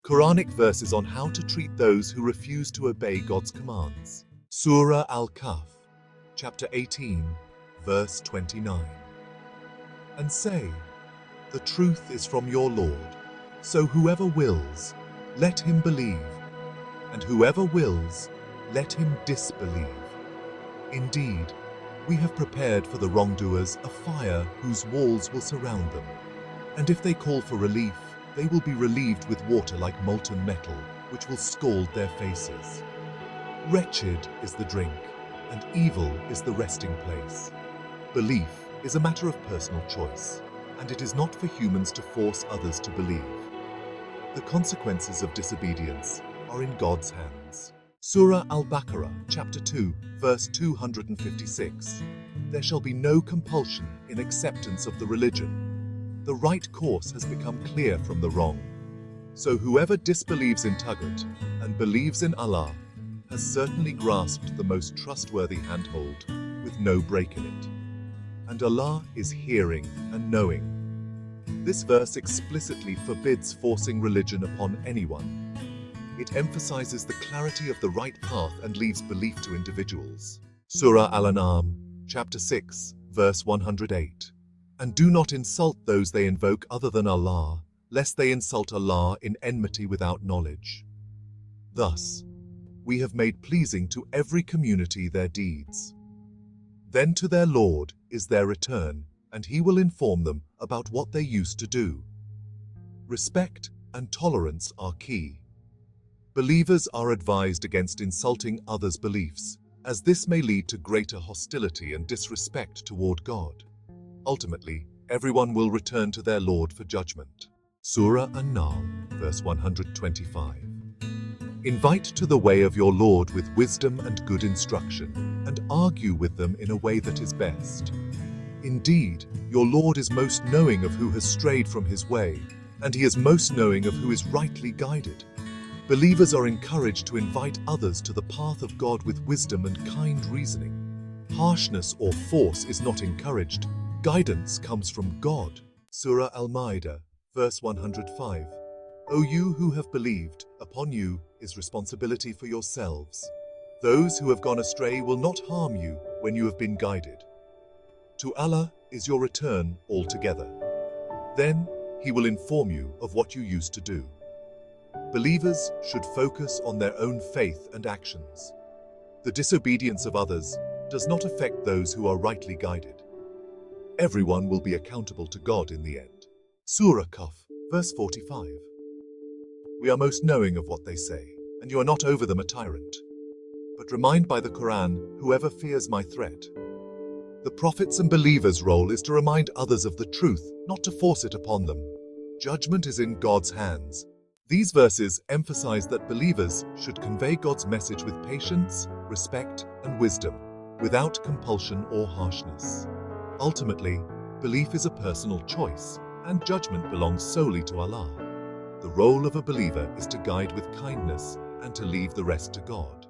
Quranic verses on how to treat those who refuse to obey God's commands. Surah Al-Kahf, chapter 18, verse 29. And say, the truth is from your Lord, so whoever wills, let him believe, and whoever wills, let him disbelieve. Indeed, we have prepared for the wrongdoers a fire whose walls will surround them, and if they call for relief, they will be relieved with water like molten metal, which will scald their faces. Wretched is the drink, and evil is the resting place. Belief is a matter of personal choice, and it is not for humans to force others to believe. The consequences of disobedience are in God's hands. Surah Al-Baqarah, chapter 2, verse 256. There shall be no compulsion in acceptance of the religion. The right course has become clear from the wrong. So whoever disbelieves in Taghut and believes in Allah has certainly grasped the most trustworthy handhold with no break in it. And Allah is hearing and knowing. This verse explicitly forbids forcing religion upon anyone. It emphasizes the clarity of the right path and leaves belief to individuals. Surah Al-An'am, chapter 6, verse 108. And do not insult those they invoke other than Allah, lest they insult Allah in enmity without knowledge. Thus, we have made pleasing to every community their deeds. Then to their Lord is their return, and He will inform them about what they used to do. Respect and tolerance are key. Believers are advised against insulting others' beliefs, as this may lead to greater hostility and disrespect toward God. Ultimately, everyone will return to their Lord for judgment. Surah An-Nahl, verse 125. Invite to the way of your Lord with wisdom and good instruction, and argue with them in a way that is best. Indeed, your Lord is most knowing of who has strayed from His way, and He is most knowing of who is rightly guided. Believers are encouraged to invite others to the path of God with wisdom and kind reasoning. Harshness or force is not encouraged. Guidance comes from God. Surah Al-Ma'idah, verse 105. O you who have believed, upon you is responsibility for yourselves. Those who have gone astray will not harm you when you have been guided. To Allah is your return altogether. Then He will inform you of what you used to do. Believers should focus on their own faith and actions. The disobedience of others does not affect those who are rightly guided. Everyone will be accountable to God in the end. Surah Kahf, verse 45. We are most knowing of what they say, and you are not over them a tyrant. But remind by the Quran whoever fears my threat. The prophets and believers' role is to remind others of the truth, not to force it upon them. Judgment is in God's hands. These verses emphasize that believers should convey God's message with patience, respect, and wisdom, without compulsion or harshness. Ultimately, belief is a personal choice, and judgment belongs solely to Allah. The role of a believer is to guide with kindness and to leave the rest to God.